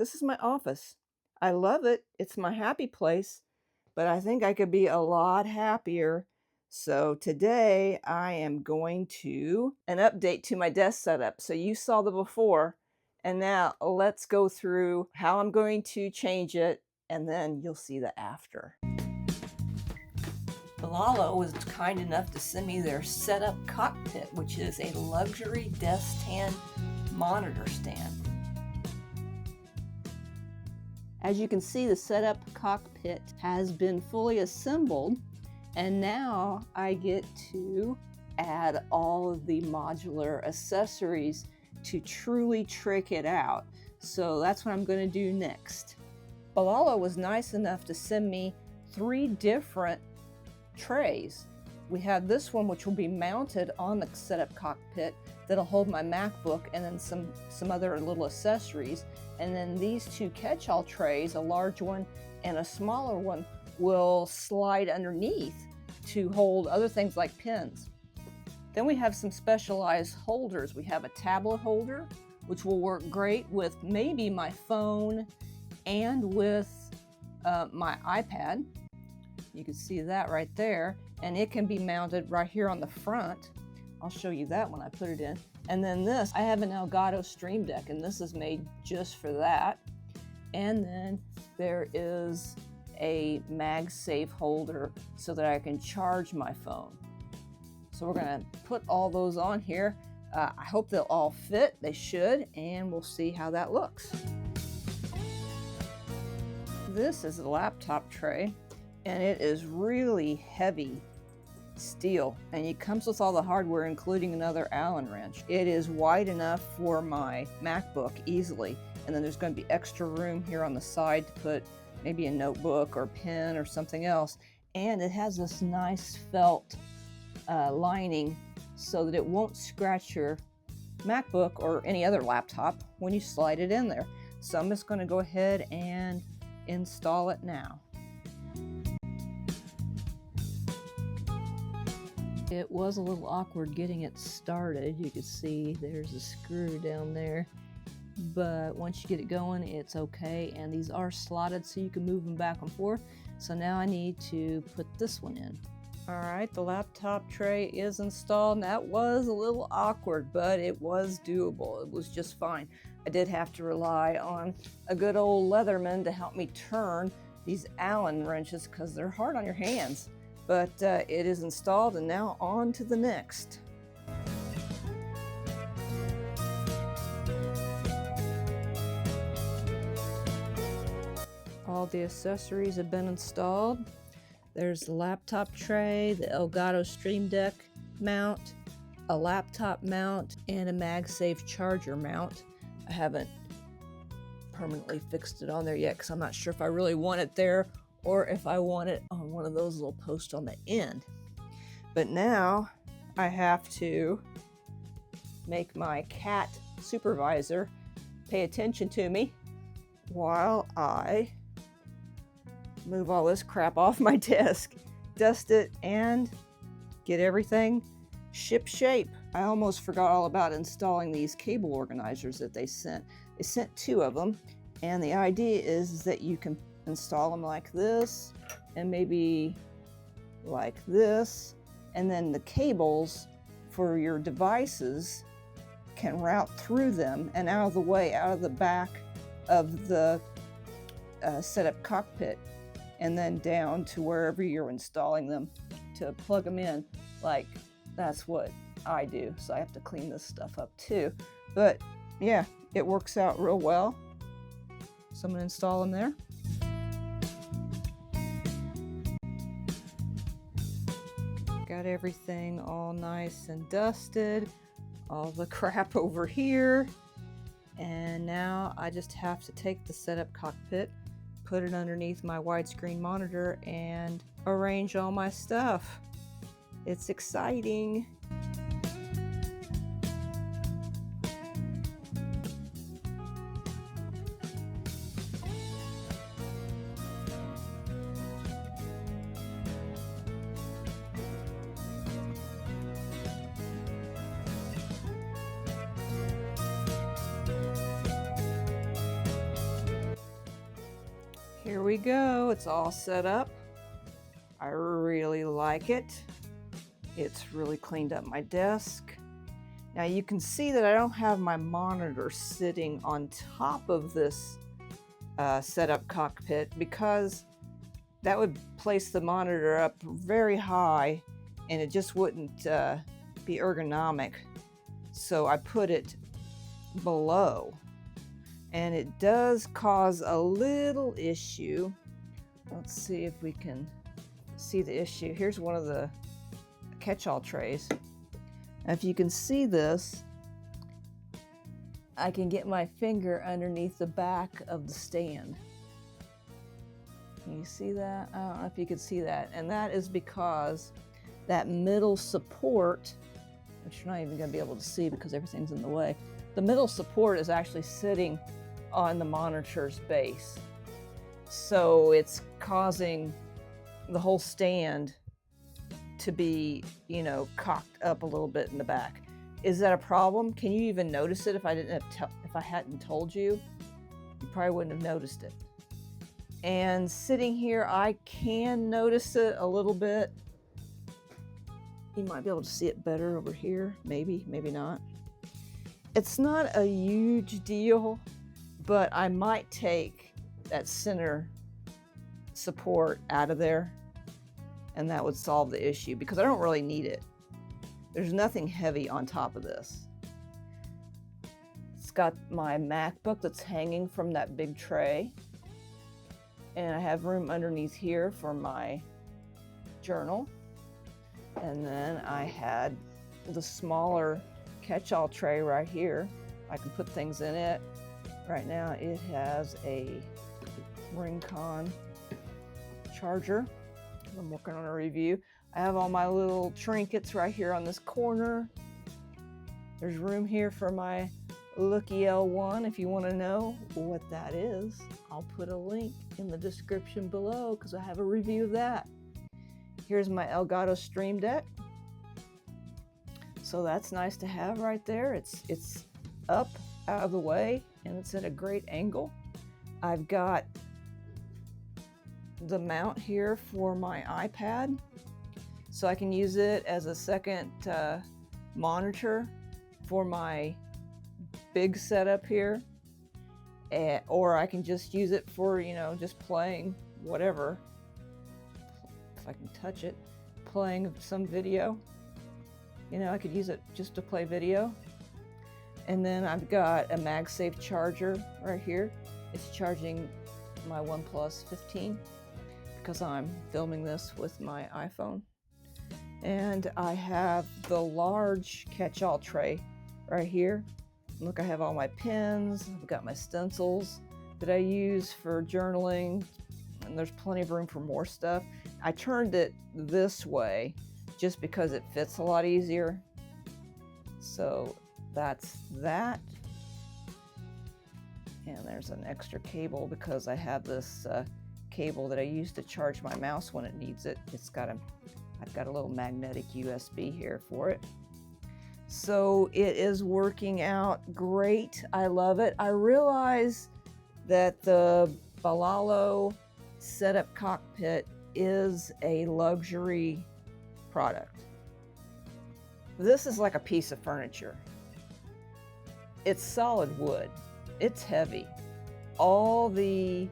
This is my office. I love it. It's my happy place, but I think I could be a lot happier. So today I am going to an update to my desk setup. So you saw the before, and now let's go through how I'm going to change it, and then you'll see the after. Balolo was kind enough to send me their setup Cockpit, which is a luxury desk stand monitor stand. As you can see, the setup Cockpit has been fully assembled, and now I get to add all of the modular accessories to truly trick it out. So that's what I'm going to do next. Balolo was nice enough to send me 3 different trays. We have this one, which will be mounted on the setup Cockpit, that'll hold my MacBook and then some other little accessories. And then these 2 catch-all trays, a large one and a smaller one, will slide underneath to hold other things like pens. Then we have some specialized holders. We have a tablet holder, which will work great with maybe my phone and with my iPad. You can see that right there, and it can be mounted right here on the front. I'll show you that when I put it in. And then this, I have an Elgato Stream Deck, and this is made just for that. And then there is a MagSafe holder so that I can charge my phone. So we're gonna put all those on here. I hope they'll all fit. They should, and we'll see how that looks. This is a laptop tray, and it is really heavy steel, and it comes with all the hardware, including another Allen wrench. It is wide enough for my MacBook easily, and then there's going to be extra room here on the side to put maybe a notebook or pen or something else. And it has this nice felt lining so that it won't scratch your MacBook or any other laptop when you slide it in there. So I'm just going to go ahead and install it now. It was a little awkward getting it started. You can see there's a screw down there, but once you get it going, it's okay. And these are slotted so you can move them back and forth. So now I need to put this one in. All right, the laptop tray is installed. And that was a little awkward, but it was doable. It was just fine. I did have to rely on a good old Leatherman to help me turn these Allen wrenches because they're hard on your hands. But it is installed, and now on to the next. All the accessories have been installed. There's the laptop tray, the Elgato Stream Deck mount, a laptop mount, and a MagSafe charger mount. I haven't permanently fixed it on there yet because I'm not sure if I really want it there or if I want it on one of those little posts on the end. But now I have to make my cat supervisor pay attention to me while I move all this crap off my desk, dust it, and get everything ship shape. I almost forgot all about installing these cable organizers that they sent. They sent 2 of them, and the idea is that you can install them like this and maybe like this, and then the cables for your devices can route through them and out of the way, out of the back of the setup Cockpit, and then down to wherever you're installing them to plug them in. Like, that's what I do, so I have to clean this stuff up too. But yeah, it works out real well. So I'm gonna install them there. Got everything all nice and dusted, all the crap over here. And now I just have to take the setup Cockpit, put it underneath my widescreen monitor, and arrange all my stuff. It's exciting. Here we go, it's all set up. I really like it. It's really cleaned up my desk. Now you can see that I don't have my monitor sitting on top of this setup cockpit, because that would place the monitor up very high and it just wouldn't be ergonomic. So I put it below, and it does cause a little issue. Let's see if we can see the issue. Here's one of the catch-all trays. If you can see this, I can get my finger underneath the back of the stand. Can you see that? I don't know if you can see that. And that is because that middle support, which you're not even going to be able to see because everything's in the way, the middle support is actually sitting on the monitor's base. So it's causing the whole stand to be, you know, cocked up a little bit in the back. Is that a problem? Can you even notice it if I hadn't told you? You probably wouldn't have noticed it. And sitting here, I can notice it a little bit. You might be able to see it better over here. Maybe, maybe not. It's not a huge deal, but I might take that center support out of there, and that would solve the issue, because I don't really need it. There's nothing heavy on top of this. It's got my MacBook that's hanging from that big tray, and I have room underneath here for my journal. And then I had the smaller catch-all tray right here. I can put things in it. Right now it has a Rincon charger. I'm working on a review. I have all my little trinkets right here on this corner. There's room here for my Looky L1 if you want to know what that is. I'll put a link in the description below because I have a review of that. Here's my Elgato Stream Deck. So that's nice to have right there. It's up out of the way and it's at a great angle. I've got the mount here for my iPad, so I can use it as a second monitor for my big setup here, or I can just use it for, you know, just playing whatever, if I can touch it, playing some video. You know, I could use it just to play video. And then I've got a MagSafe charger right here. It's charging my OnePlus 15 because I'm filming this with my iPhone. And I have the large catch-all tray right here. Look, I have all my pens, I've got my stencils that I use for journaling, and there's plenty of room for more stuff. I turned it this way just because it fits a lot easier. So that's that. And there's an extra cable because I have this cable that I use to charge my mouse when it needs it. I've got a little magnetic USB here for it. So it is working out great. I love it. I realize that the Balolo setup cockpit is a luxury product. This is like a piece of furniture. It's solid wood. It's heavy. All the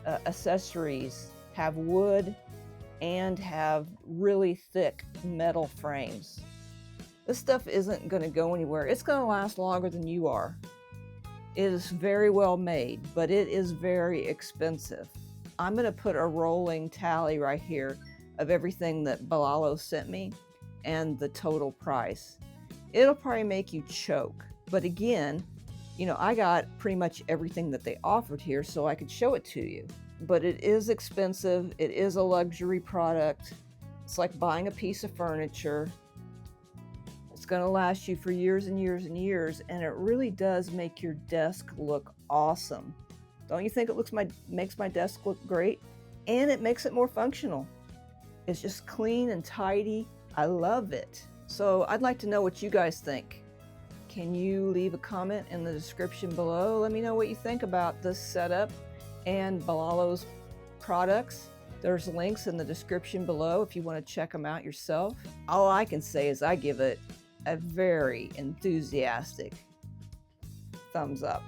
accessories have wood and have really thick metal frames. This stuff isn't going to go anywhere. It's going to last longer than you are. It is very well made, but it is very expensive. I'm going to put a rolling tally right here of everything that Balolo sent me and the total price. It'll probably make you choke, but again, you know, I got pretty much everything that they offered here so I could show it to you. But it is expensive. It is a luxury product. It's like buying a piece of furniture. It's going to last you for years and years and years, and it really does make your desk look awesome. Don't you think it makes my desk look great? And it makes it more functional. It's just clean and tidy. I love it. So I'd like to know what you guys think. Can you leave a comment in the description below? Let me know what you think about this setup and Balolo's products. There's links in the description below if you want to check them out yourself. All I can say is I give it a very enthusiastic thumbs up.